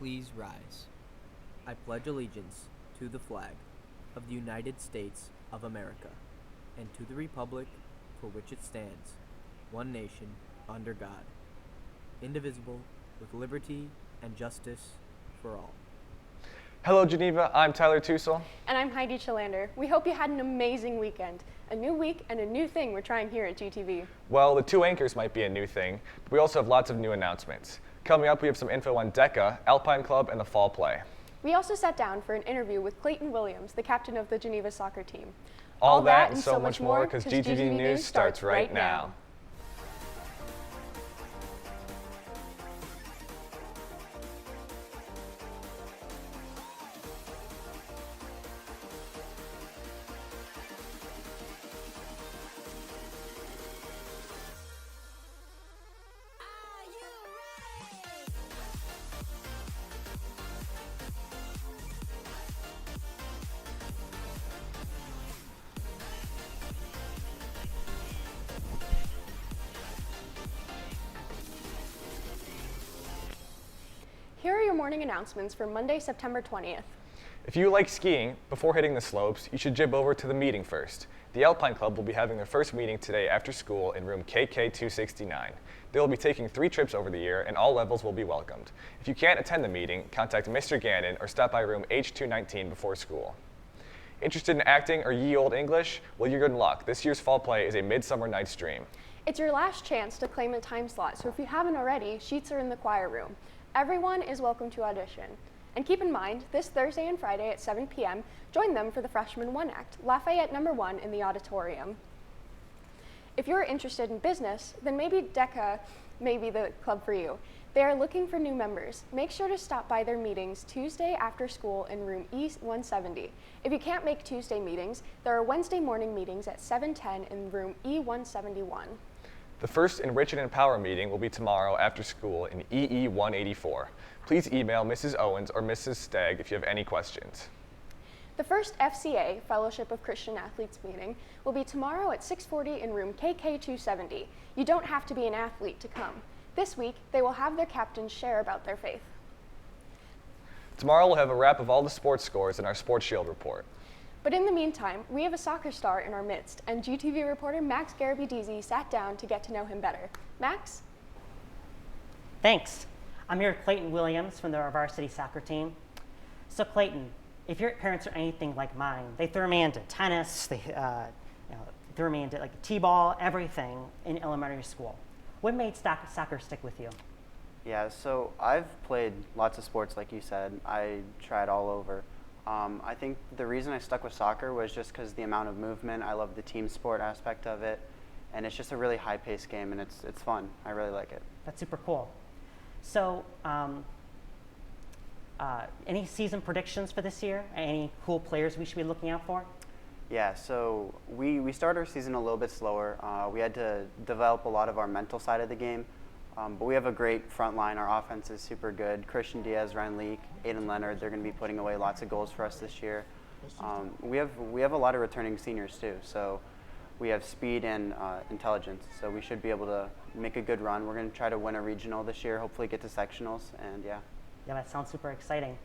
Please rise. I pledge allegiance to the flag of the United States of America and to the republic for which it stands, one nation, under God, indivisible, with liberty and justice for all. Hello Geneva, I'm Tyler Tuisl. And I'm Heidi, Kjellander. We hope you had an amazing weekend. A new week and a new thing we're trying here at GTV. Well, the two anchors might be a new thing, but we also have lots of new announcements. Coming up, we have some info on DECA, Alpine Club, and the fall play. We also sat down for an interview with Clayton Williams, the captain of the Geneva soccer team. All that and so much more, because GTV News starts right now. Here are your morning announcements for Monday, September 20th. If you like skiing, before hitting the slopes, you should jib over to the meeting first. The Alpine Club will be having their first meeting today after school in room KK269. They will be taking 3 trips over the year, and all levels will be welcomed. If you can't attend the meeting, contact Mr. Gannon or stop by room H219 before school. Interested in acting or ye old English? Well, you're good in luck. This year's fall play is A Midsummer Night's Dream. It's your last chance to claim a time slot, so if you haven't already, sheets are in the choir room. Everyone is welcome to audition. And keep in mind, this Thursday and Friday at 7 p.m., join them for the Freshman 1 Act, Lafayette number 1 in the auditorium. If you're interested in business, then maybe DECA may be the club for you. They are looking for new members. Make sure to stop by their meetings Tuesday after school in room E170. If you can't make Tuesday meetings, there are Wednesday morning meetings at 7:10 in room E171. The first Enrich and Empower meeting will be tomorrow after school in EE184. Please email Mrs. Owens or Mrs. Stagg if you have any questions. The first FCA, Fellowship of Christian Athletes meeting, will be tomorrow at 6:40 in room KK270. You don't have to be an athlete to come. This week, they will have their captains share about their faith. Tomorrow we'll have a wrap of all the sports scores in our Sports Shield report. But in the meantime, we have a soccer star in our midst, and GTV reporter Max Gariby-Deasy sat down to get to know him better. Max? Thanks. I'm here with Clayton Williams from the varsity soccer team. So Clayton, if your parents are anything like mine, they threw me into tennis, they threw me into like t-ball, everything in elementary school. What made soccer stick with you? Yeah, so I've played lots of sports, like you said. I tried all over. I think the reason I stuck with soccer was just because the amount of movement. I love the team sport aspect of it, and it's just a really high-paced game, and it's fun. I really like it. That's super cool. So, any season predictions for this year? Any cool players we should be looking out for? Yeah, so we started our season a little bit slower. We had to develop a lot of our mental side of the game. But we have a great front line. Our offense is super good. Christian Diaz, Ryan Leak, Aiden Leonard, they're going to be putting away lots of goals for us this year. We have a lot of returning seniors too. So we have speed and intelligence. So we should be able to make a good run. We're going to try to win a regional this year, hopefully get to sectionals, and yeah. Yeah, that sounds super exciting.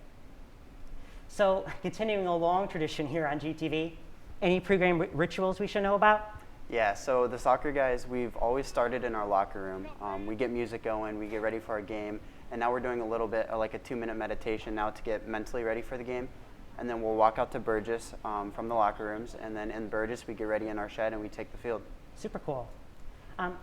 So continuing a long tradition here on GTV, any pregame rituals we should know about? Yeah, so the soccer guys, we've always started in our locker room. We get music going, we get ready for our game, and now we're doing a little bit like a 2-minute meditation now to get mentally ready for the game. And then we'll walk out to Burgess from the locker rooms, and then in Burgess we get ready in our shed and we take the field. Super cool.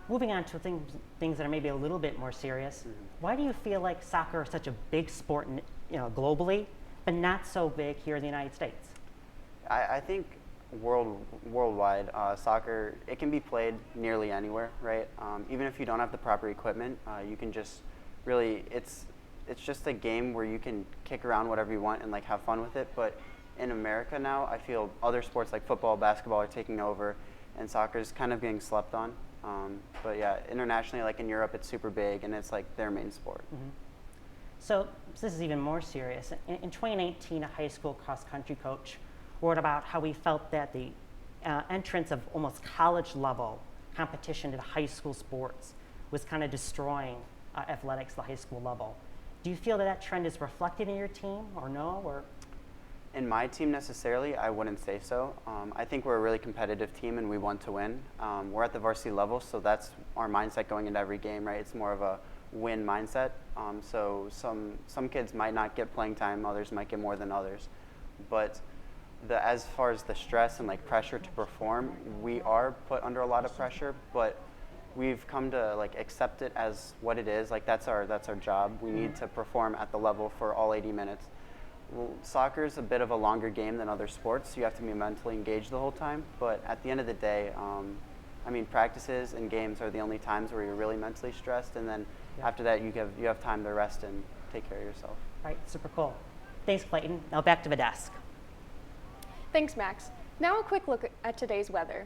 Moving on to things that are maybe a little bit more serious. Mm-hmm. Why do you feel like soccer is such a big sport, globally, but not so big here in the United States? I think worldwide, soccer, it can be played nearly anywhere, right? Even if you don't have the proper equipment, you can just really, it's just a game where you can kick around whatever you want and like have fun with it. But in America now, I feel other sports like football, basketball are taking over, and soccer is kind of getting slept on. But yeah, internationally, like in Europe, it's super big and it's like their main sport. Mm-hmm. So this is even more serious. In 2018, a high school cross-country coach wrote about how he felt that the entrance of almost college-level competition in high school sports was kind of destroying athletics at the high school level. Do you feel that that trend is reflected in your team, or no? Or In my team necessarily, I wouldn't say so. I think we're a really competitive team and we want to win. We're at the varsity level, so that's our mindset going into every game, right? It's more of a win mindset. So some kids might not get playing time, others might get more than others. But as far as the stress and like pressure to perform, we are put under a lot of pressure, but we've come to like accept it as what it is. Like that's our job. We need to perform at the level for all 80 minutes. Well, soccer is a bit of a longer game than other sports, so you have to be mentally engaged the whole time. But at the end of the day, I mean, practices and games are the only times where you're really mentally stressed, and then after that, you have time to rest and take care of yourself. right, super cool. Thanks, Clayton. Now back to the desk. Thanks, Max. Now a quick look at today's weather.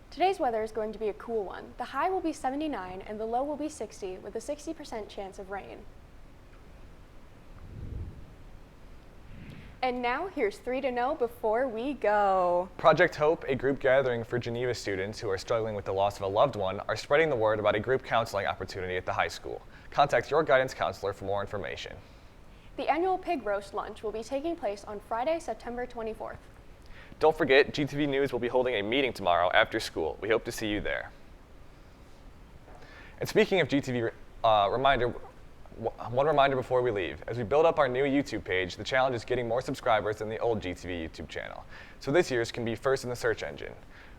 Today's weather is going to be a cool one. The high will be 79 and the low will be 60 with a 60% chance of rain. And now here's 3 to know before we go. Project Hope, a group gathering for Geneva students who are struggling with the loss of a loved one, are spreading the word about a group counseling opportunity at the high school. Contact your guidance counselor for more information. The annual pig roast lunch will be taking place on Friday, September 24th. Don't forget, GTV News will be holding a meeting tomorrow after school. We hope to see you there. And speaking of GTV, one reminder before we leave. As we build up our new YouTube page, the challenge is getting more subscribers than the old GTV YouTube channel. So this year's can be first in the search engine.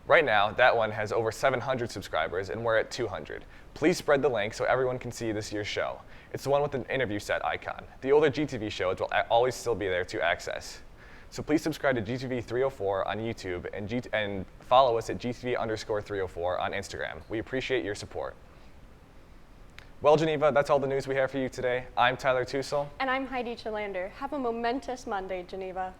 Right now, that one has over 700 subscribers and we're at 200. Please spread the link so everyone can see this year's show. It's the one with an interview set icon. The older GTV shows will always still be there to access. So please subscribe to GTV304 on YouTube and follow us at GTV_304 on Instagram. We appreciate your support. Well, Geneva, that's all the news we have for you today. I'm Tyler Tuisl. And I'm Heidi Kjellander. Have a momentous Monday, Geneva.